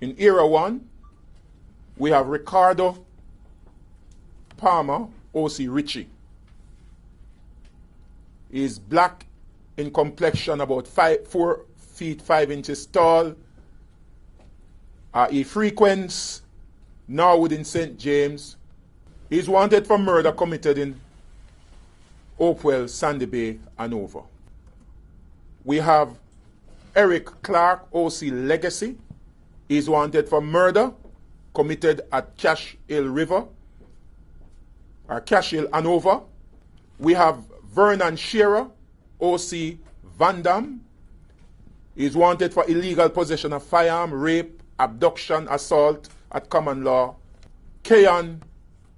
In Era 1, we have Ricardo Palmer, O.C. Ritchie. He is black in complexion, about 4 feet 5 inches tall. He frequents Norwood in St. James. He is wanted for murder committed in Hopewell, Sandy Bay, Hanover. We have Eric Clark, O.C. Legacy. He is wanted for murder committed at Cash Hill River, or Cash Hill, Hanover. We have Vernon Shearer, O.C. Van Dam. He is wanted for illegal possession of firearm, rape, abduction, assault at common law. Keon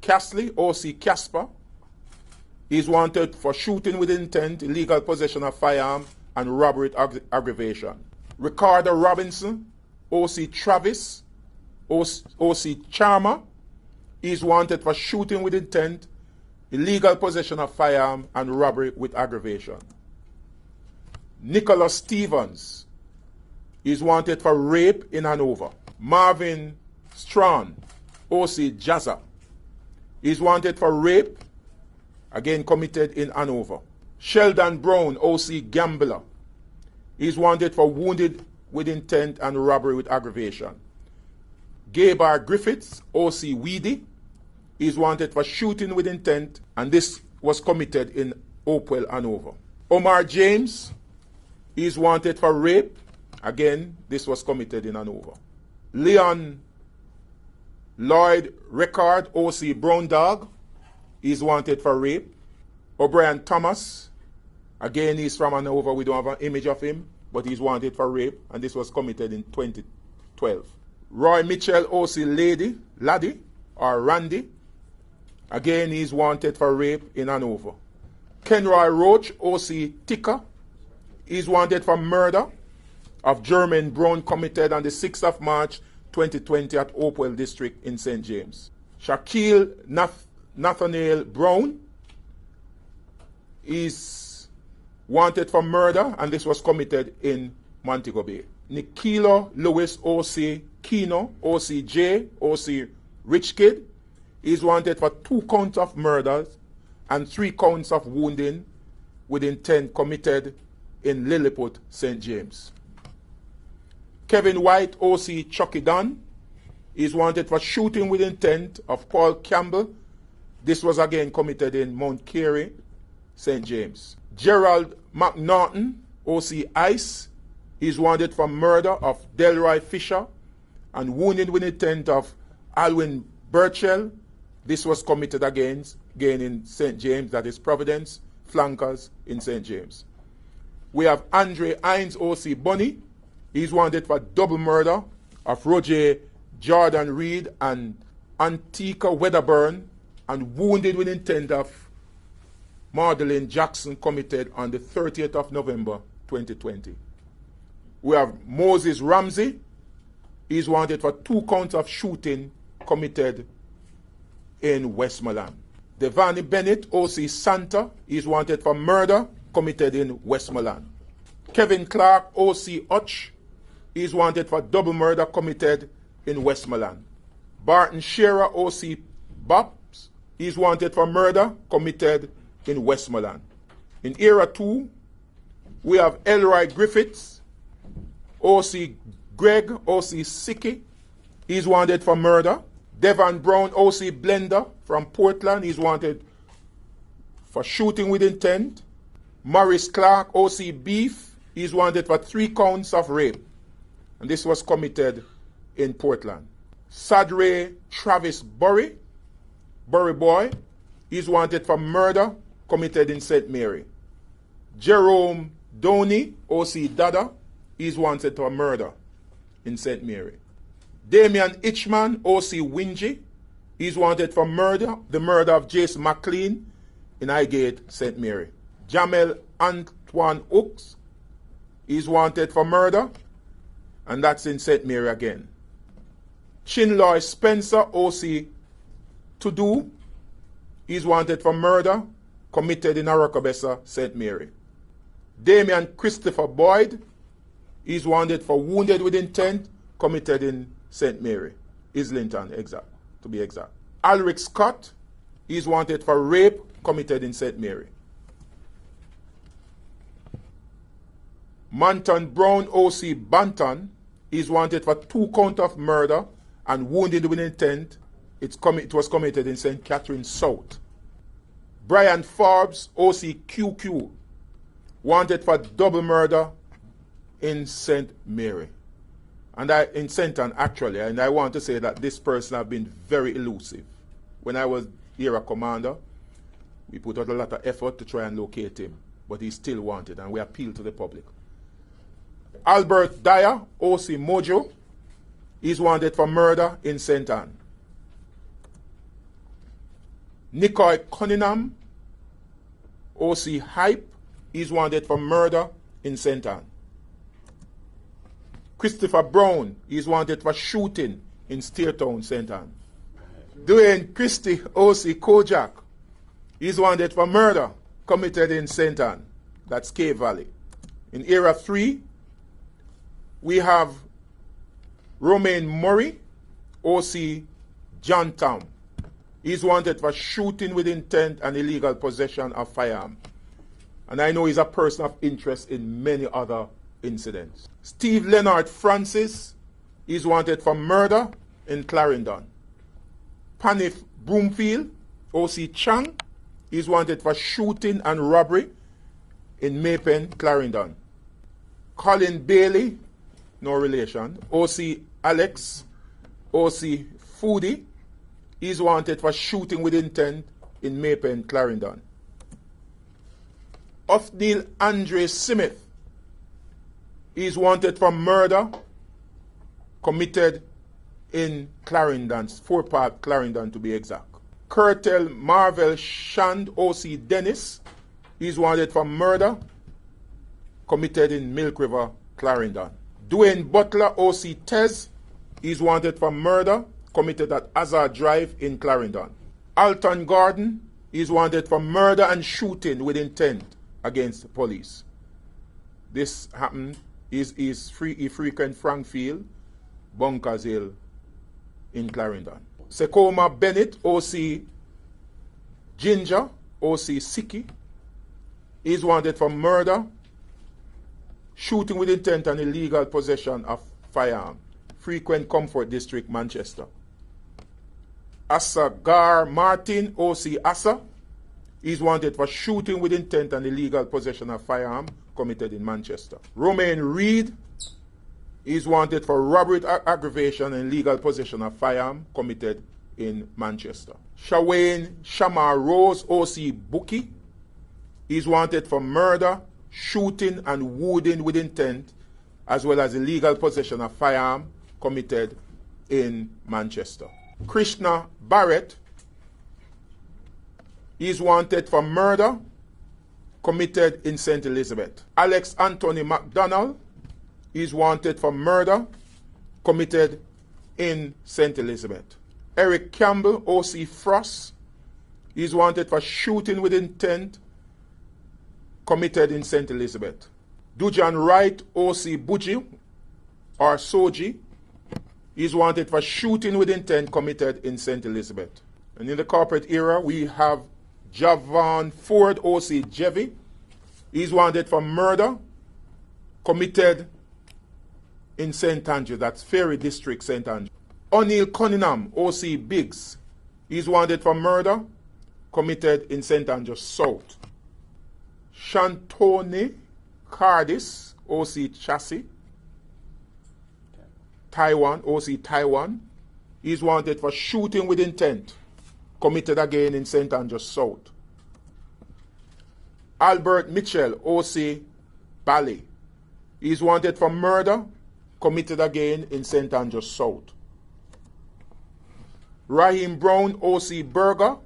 Castley, O.C. Casper. He is wanted for shooting with intent, illegal possession of firearm, and robbery with aggravation. Ricardo Robinson, O.C. Travis, O.C. Charmer. He is wanted for shooting with intent, illegal possession of firearm, and robbery with aggravation. Nicholas Stevens is wanted for rape in Hanover. Marvin Strawn, O.C. Jazza, is wanted for rape, again committed in Hanover. Sheldon Brown, O.C. Gambler, is wanted for wounded with intent and robbery with aggravation. Gabar Griffiths, O.C. Weedy, is wanted for shooting with intent, and this was committed in Hopewell, Hanover. Omar James is wanted for rape. Again, this was committed in Hanover. Leon Lloyd Rickard, O.C. Brown Dog, is wanted for rape. O'Brien Thomas, again, he's from Hanover. We don't have an image of him, but he's wanted for rape, and this was committed in 2012. Roy Mitchell, O.C. Laddie, or Randy, again, he's wanted for rape in Hanover. Kenroy Roach, O.C. Ticker, is wanted for murder of Jermaine Brown committed on the 6th of March 2020 at Hopewell District in St. James. Shaquille Nathaniel Brown is wanted for murder, and this was committed in Montego Bay. Nikilo Lewis, O.C. Kino, O.C. J, O.C. Rich Kid, is wanted for 2 counts of murders and 3 counts of wounding with intent committed in Lilliput, St. James. Kevin White, O.C. Chucky Dunn, is wanted for shooting with intent of Paul Campbell. This was again committed in Mount Carey, St. James. Gerald McNaughton, O.C. Ice, is wanted for murder of Delroy Fisher and wounding with intent of Alwyn Burchell. This was committed again in St. James, that is Providence, Flankers in St. James. We have Andre Hines, O.C. Bunny. He's wanted for double murder of Roger Jordan Reed and Antika Wedderburn and wounded with intent of Magdalene Jackson committed on the 30th of November 2020. We have Moses Ramsey. He's wanted for 2 counts of shooting committed in Westmoreland. Devani Bennett, O.C. Santa, is wanted for murder committed in Westmoreland. Kevin Clark, O.C. Hutch, is wanted for double murder committed in Westmoreland. Barton Shearer, O.C. Bops, is wanted for murder committed in Westmoreland. In Era 2, we have Elroy Griffiths, O.C. Greg, O.C. Sicky, he's wanted for murder. Devon Brown, O.C. Blender from Portland, he's wanted for shooting with intent. Maurice Clark, O.C. Beef, he's wanted for 3 counts of rape, and this was committed in Portland. Sadre Travis Burry Boy, he's wanted for murder committed in St. Mary. Jerome Doney, O.C. Dada, he's wanted for murder in St. Mary. Damian Itchman, O.C. Wingy, he's wanted for murder, the murder of Jason McLean in Highgate, St. Mary. Jamel Antoine Hooks, he's wanted for murder, and that's in St. Mary again. Chinloy Spencer, O.C. Tudu, he's wanted for murder committed in Aracobessa, St. Mary. Damian Christopher Boyd, he's wanted for wounded with intent committed in St. Mary, Islington, to be exact. Alric Scott is wanted for rape committed in St. Mary. Manton Brown O.C. Banton is wanted for 2 counts of murder and wounded with intent. It was committed in St. Catherine South. Brian Forbes O.C. QQ wanted for double murder in St. Mary. And in St. Anne, actually, and I want to say that this person has been very elusive. When I was here a commander, we put out a lot of effort to try and locate him, but he's still wanted, and we appeal to the public. Albert Dyer, O.C. Mojo, is wanted for murder in St. Anne. Nicoy Cunningham, O.C. Hype, is wanted for murder in St. Anne. Christopher Brown is wanted for shooting in Steertown, St. Anne. Dwayne Christie, O.C. Kojak, is wanted for murder committed in St. Anne. That's Cave Valley. In Area 3, we have Romaine Murray, O.C. Johntown. He's wanted for shooting with intent and illegal possession of firearm. And I know he's a person of interest in many other incidents. Steve Leonard Francis is wanted for murder in Clarendon. Panif Broomfield, O.C. Chang, is wanted for shooting and robbery in Maypen, Clarendon. Colin Bailey, no relation, O.C. Alex, O.C. Foodie, is wanted for shooting with intent in Maypen, Clarendon. Othniel Andre Smith is wanted for murder committed in Clarendon, Fort Park, Clarendon to be exact. Curtel Marvel Shand, O.C. Dennis, is wanted for murder committed in Milk River, Clarendon. Dwayne Butler, O.C. Tez, is wanted for murder committed at Hazard Drive in Clarendon. Alton Gordon is wanted for murder and shooting with intent against the police. This happened, he frequent Frankfield, Bunkers Hill in Clarendon. Secoma Bennett, O.C. Ginger, O.C. Siki, is wanted for murder, shooting with intent and illegal possession of firearm. Frequent Comfort District, Manchester. Asa Gar Martin, O.C. Asa, is wanted for shooting with intent and illegal possession of firearm committed in Manchester. Romaine Reed is wanted for robbery, aggravation, and illegal possession of firearm committed in Manchester. Shawane Shamar Rose, O.C. Bookie, is wanted for murder, shooting, and wounding with intent, as well as illegal possession of firearm committed in Manchester. Krishna Barrett is wanted for murder committed in St. Elizabeth. Alex Anthony MacDonald is wanted for murder committed in St. Elizabeth. Eric Campbell, O.C. Frost, is wanted for shooting with intent committed in St. Elizabeth. Dujan Wright, O.C. Buji, or Soji, is wanted for shooting with intent committed in St. Elizabeth. And in the corporate era, we have Javon Ford, O.C. Jevy, is wanted for murder committed in St. Andrew, that's Ferry District, St. Andrew. O'Neill Cunningham, O.C. Biggs, is wanted for murder committed in St. Andrews South. Shantoni Cardis, O.C. Chassis, Taiwan, O.C. Taiwan, is wanted for shooting with intent committed again in St. Andrews South. Albert Mitchell, O.C. Bally, is wanted for murder committed again in St. Andrews South. Raheem Brown, O.C. Berger,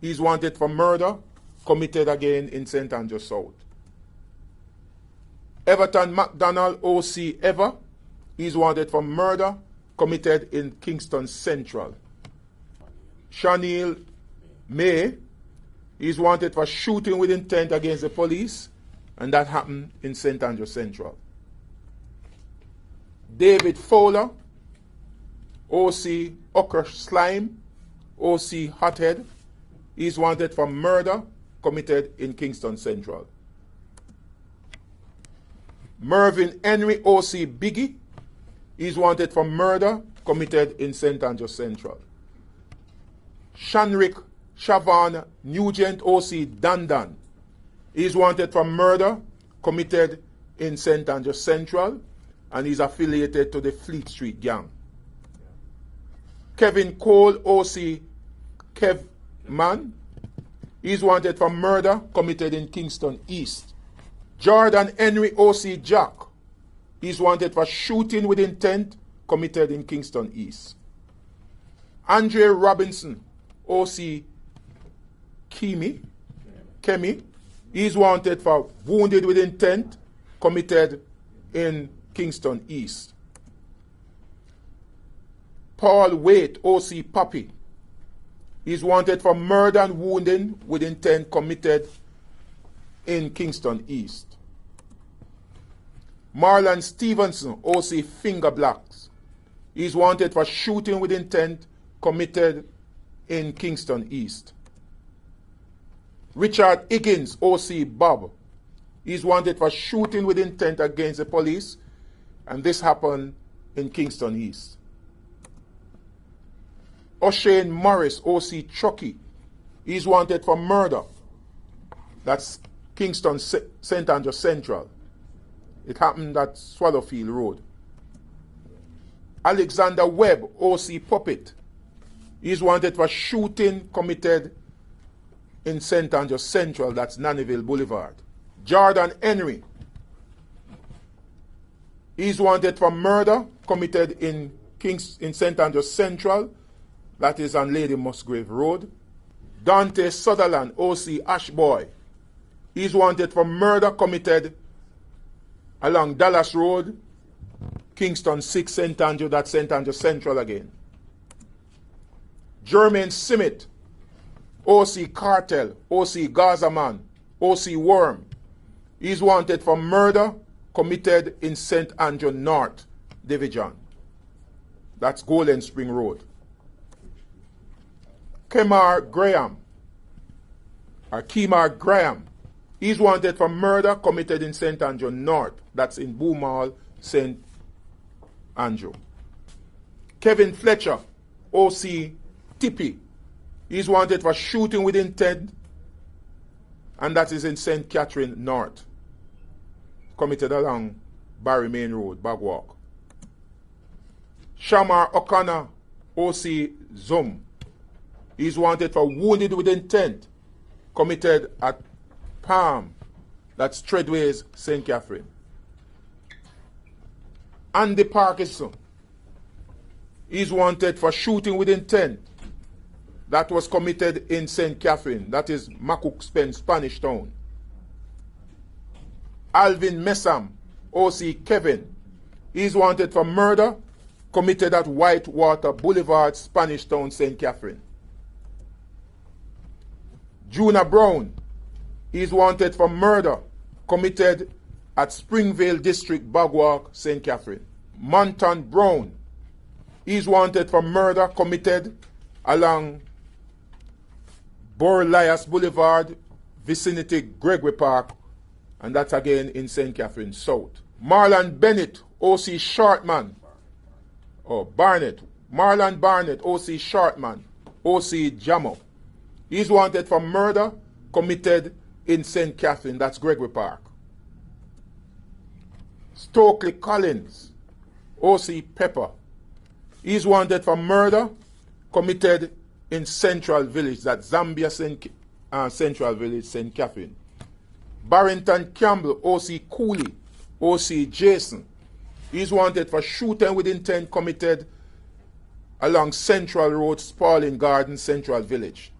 is wanted for murder committed again in St. Andrews South. Everton MacDonald, O.C. Ever, is wanted for murder committed in Kingston Central. Shaniel May is wanted for shooting with intent against the police, and that happened in St. Andrews Central. David Fowler OC Okra Slime, OC Hothead, is wanted for murder committed in Kingston Central. Mervyn Henry, OC Biggie, is wanted for murder committed in St. Andrews Central. Shanrick Shavan Nugent, OC Dandan, is wanted for murder committed in St. Andrews Central and is affiliated to the Fleet Street Gang. Kevin Cole, OC Kev Man, is wanted for murder committed in Kingston East. Jordan Henry, OC Jack, is wanted for shooting with intent committed in Kingston East. Andre Robinson, OC Kemi, is wanted for wounded with intent committed in Kingston East. Paul Waite, OC Puppy, is wanted for murder and wounding with intent committed in Kingston East. Marlon Stevenson, OC Finger Blacks, is wanted for shooting with intent committed in Kingston East. Richard Higgins, OC Bob, is wanted for shooting with intent against the police, and this happened in Kingston East. O'Shane Morris, OC Chucky, is wanted for murder. That's Kingston St. Andrews Central. It happened at Swallowfield Road. Alexander Webb, OC Puppet, is wanted for shooting committed in St. Andrews Central, that's Nannyville Boulevard. Jordan Henry is wanted for murder committed in St. Andrews Central, that is on Lady Musgrave Road. Dante Sutherland, OC Ashboy, is wanted for murder committed along Dallas Road, Kingston 6, St. Andrew, that's St. Andrews Central again. Jermaine Simmet, OC Cartel, OC Gazaman, OC Worm, is wanted for murder committed in St. Andrew North Division. That's Golden Spring Road. Kemar Graham is wanted for murder committed in St. Andrew North. That's in Boomal, St. Andrew. Kevin Fletcher, OC Tippy, is wanted for shooting with intent, and that is in St. Catherine North, committed along Barry Main Road, Bagwalk. Shamar O'Connor, OC Zoom, is wanted for wounded with intent, committed at Palm, that's Treadways, St. Catherine. Andy Parkinson is wanted for shooting with intent, that was committed in St. Catherine, that is Makuk Spanish Town. Alvin Messam, OC Kevin, is wanted for murder committed at Whitewater Boulevard, Spanish Town, St. Catherine. Juna Brown is wanted for murder committed at Springvale District, Bagwalk, St. Catherine. Monton Brown is wanted for murder committed along Borlias Boulevard, vicinity Gregory Park, and that's again in St. Catherine South. Marlon Bennett, OC Shortman, Marlon Barnett, OC Shortman, OC Jamo, is wanted for murder committed in St. Catherine, that's Gregory Park. Stokely Collins, OC Pepper, is wanted for murder committed in Central Village, that's Zambia Central Village, St. Catherine. Barrington Campbell, OC Cooley, OC Jason, is wanted for shooting with intent committed along Central Road, Spalding Garden, Central Village.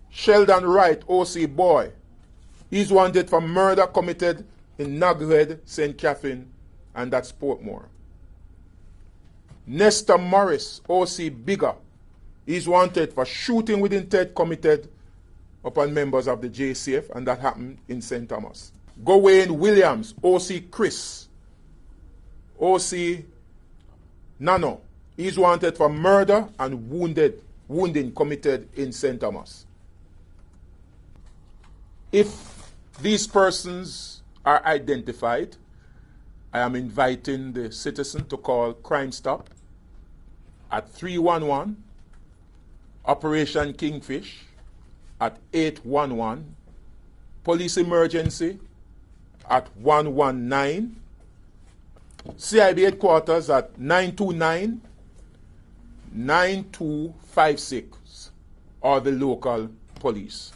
Sheldon Wright, OC Boy, is wanted for murder committed in Nughead, St. Catherine, and that's Portmore. Nestor Morris, OC Bigger, is wanted for shooting with intent committed upon members of the JCF, and that happened in St. Thomas. Gawain Williams, OC Chris, OC Nano, He is wanted for murder and wounding committed in St. Thomas. If these persons are identified, I am inviting the citizen to call Crime Stop at 311, Operation Kingfish at 811, Police Emergency at 119, CIB Headquarters at 929-9256, or the local police.